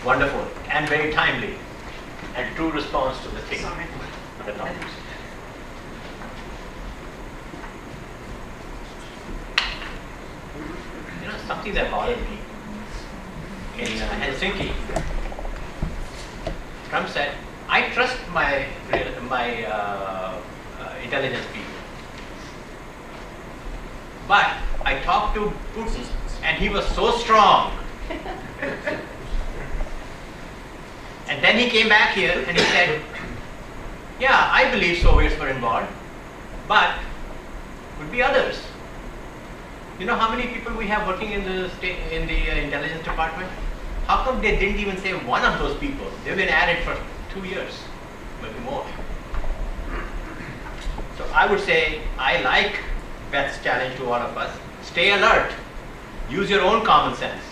wonderful and very timely and true response to the thing. The topic. You know, something that bothered me in Helsinki. Trump said, "I trust my intelligence people, but I talked to Putin and he was so strong." And then he came back here and he said, "Yeah, I believe Soviets were involved, but could be others." You know how many people we have working in the intelligence department? How come they didn't even say one of those people? They've been at it for 2 years, maybe more. So I would say, I like Beth's challenge to all of us. Stay alert. Use your own common sense.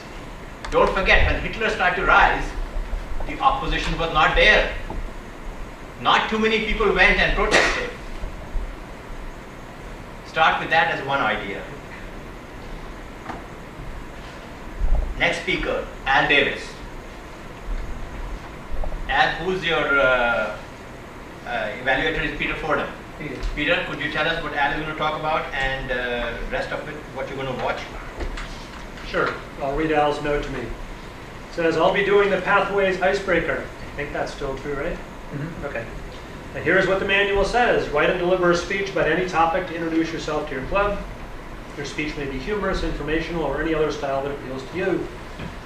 Don't forget, when Hitler started to rise, the opposition was not there. Not too many people went and protested. Start with that as one idea. Next speaker, Al Davis. Al, who's your evaluator is Peter Fordham. Peter, could you tell us what Al is going to talk about and rest of it, what you're going to watch? Sure. I'll read Al's note to me. It says, "I'll be doing the Pathways Icebreaker." I think that's still true, right? Mm-hmm. Okay. And here's what the manual says. Write and deliver a speech about any topic to introduce yourself to your club. Your speech may be humorous, informational, or any other style that appeals to you.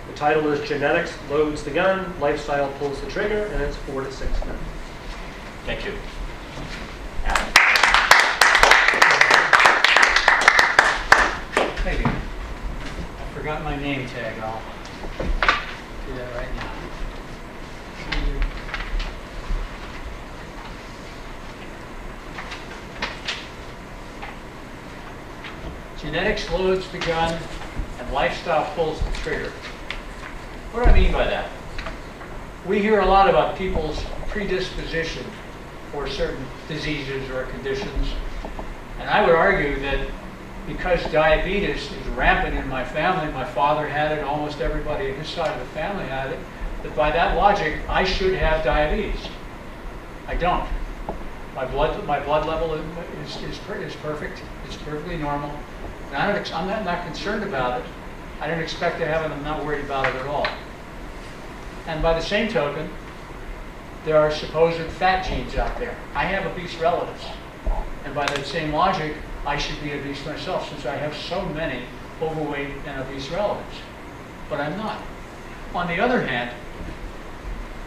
The title is Genetics Loads the Gun, Lifestyle Pulls the Trigger, and it's 4 to 6 minutes. Thank you. Al. Thank you. I forgot my name tag. I'll do that right now. Genetics loads the gun and lifestyle pulls the trigger. What do I mean by that? We hear a lot about people's predisposition for certain diseases or conditions. And I would argue that because diabetes is rampant in my family, my father had it, almost everybody on his side of the family had it, that by that logic, I should have diabetes. I don't. My blood level is perfect. It's perfectly normal. And I'm not concerned about it. I don't expect to have it. I'm not worried about it at all. And by the same token, there are supposed fat genes out there. I have obese relatives. And by that same logic, I should be obese myself since I have so many overweight and obese relatives. But I'm not. On the other hand,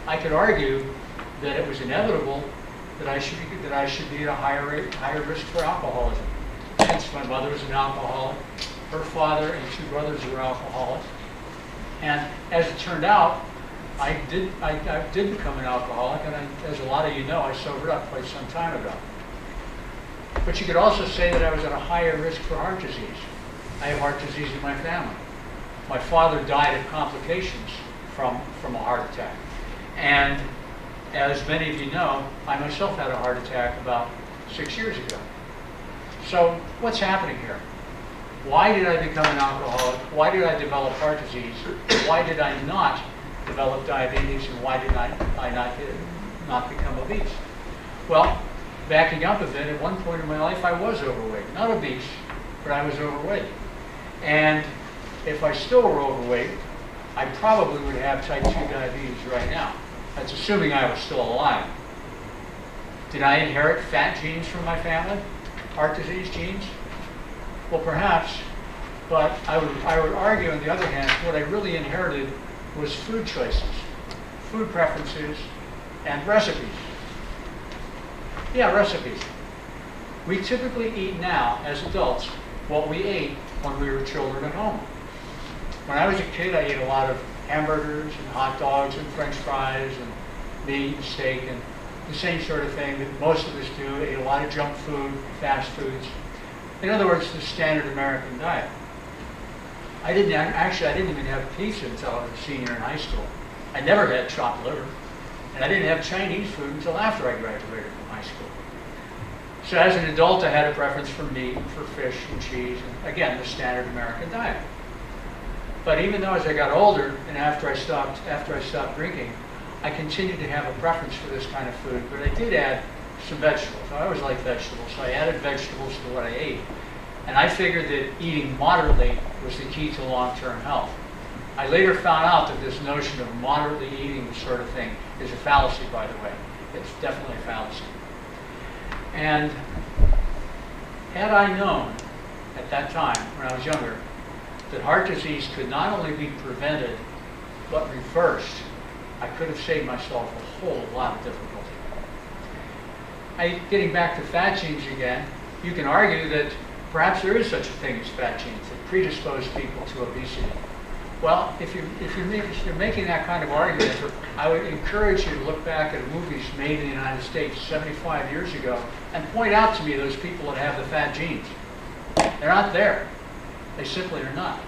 I could argue that it was inevitable that I should be at a higher risk for alcoholism. Since my mother was an alcoholic, her father and 2 brothers were alcoholics. And as it turned out, I did become an alcoholic, and as a lot of you know, I sobered up quite some time ago. But you could also say that I was at a higher risk for heart disease. I have heart disease in my family. My father died of complications from a heart attack. And as many of you know, I myself had a heart attack about 6 years ago. So what's happening here? Why did I become an alcoholic? Why did I develop heart disease? Why did I not develop diabetes? And why did I not become obese? Well, backing up a bit, at one point in my life I was overweight. Not obese, but I was overweight. And if I still were overweight, I probably would have type 2 diabetes right now. That's assuming I was still alive. Did I inherit fat genes from my family? Heart disease genes? Well, perhaps, but I would argue, on the other hand, what I really inherited was food choices, food preferences, and recipes. Yeah, recipes. We typically eat now, as adults, what we ate when we were children at home. When I was a kid, I ate a lot of hamburgers and hot dogs and French fries and meat and steak and the same sort of thing that most of us do. Ate a lot of junk food, fast foods. In other words, the standard American diet. I didn't even have pizza until I was a senior in high school. I never had chopped liver. And I didn't have Chinese food until after I graduated from high school. So as an adult, I had a preference for meat, for fish and cheese, and again, the standard American diet. But even though as I got older and after I stopped drinking, I continued to have a preference for this kind of food, but I did add some vegetables. I always liked vegetables, so I added vegetables to what I ate. And I figured that eating moderately was the key to long-term health. I later found out that this notion of moderately eating this sort of thing is a fallacy, by the way. It's definitely a fallacy. And had I known at that time, when I was younger, that heart disease could not only be prevented, but reversed, I could have saved myself a whole lot of difficulty. Getting back to fat genes again, you can argue that perhaps there is such a thing as fat genes that predispose people to obesity. Well, if you're making that kind of argument, I would encourage you to look back at movies made in the United States 75 years ago and point out to me those people that have the fat genes. They're not there. They simply are not.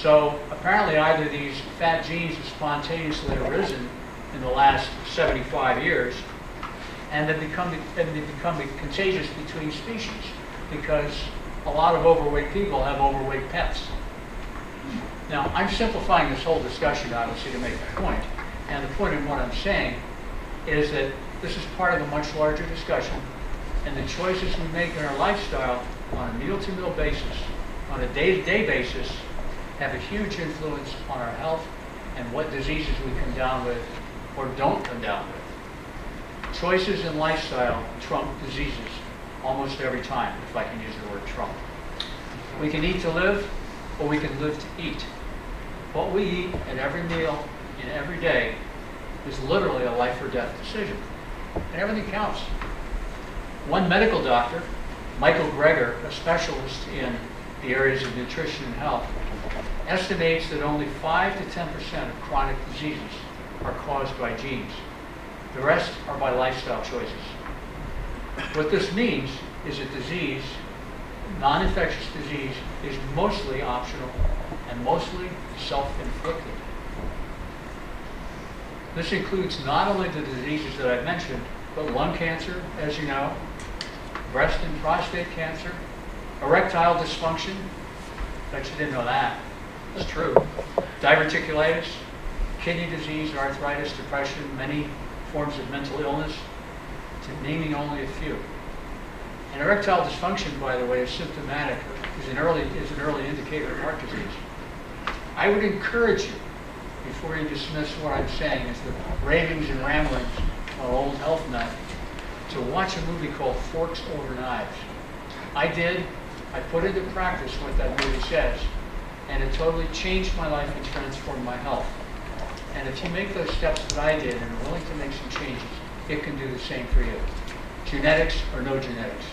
So apparently either these fat genes have spontaneously arisen in the last 75 years and they've become contagious between species because a lot of overweight people have overweight pets. Now, I'm simplifying this whole discussion, obviously, to make a point. And the point in what I'm saying is that this is part of a much larger discussion, and the choices we make in our lifestyle on a meal-to-meal basis, on a day-to-day basis, have a huge influence on our health and what diseases we come down with or don't come down with. Choices in lifestyle trump diseases almost every time, if I can use the word trump. We can eat to live, or we can live to eat. What we eat at every meal and every day is literally a life or death decision. And everything counts. One medical doctor, Michael Greger, a specialist in the areas of nutrition and health, estimates that only 5 to 10% of chronic diseases are caused by genes. The rest are by lifestyle choices. What this means is that disease, non-infectious disease, is mostly optional and mostly self-inflicted. This includes not only the diseases that I've mentioned, but lung cancer, as you know, breast and prostate cancer, erectile dysfunction, bet you didn't know that, it's true, diverticulitis, kidney disease, arthritis, depression, many forms of mental illness, to naming only a few. And erectile dysfunction, by the way, is symptomatic, is an early indicator of heart disease. I would encourage you, before you dismiss what I'm saying as the ravings and ramblings of an old health nut, to watch a movie called Forks Over Knives. I put into practice what that movie says, and it totally changed my life and transformed my health. And if you make those steps that I did and are willing to make some changes, it can do the same for you. Genetics or no genetics.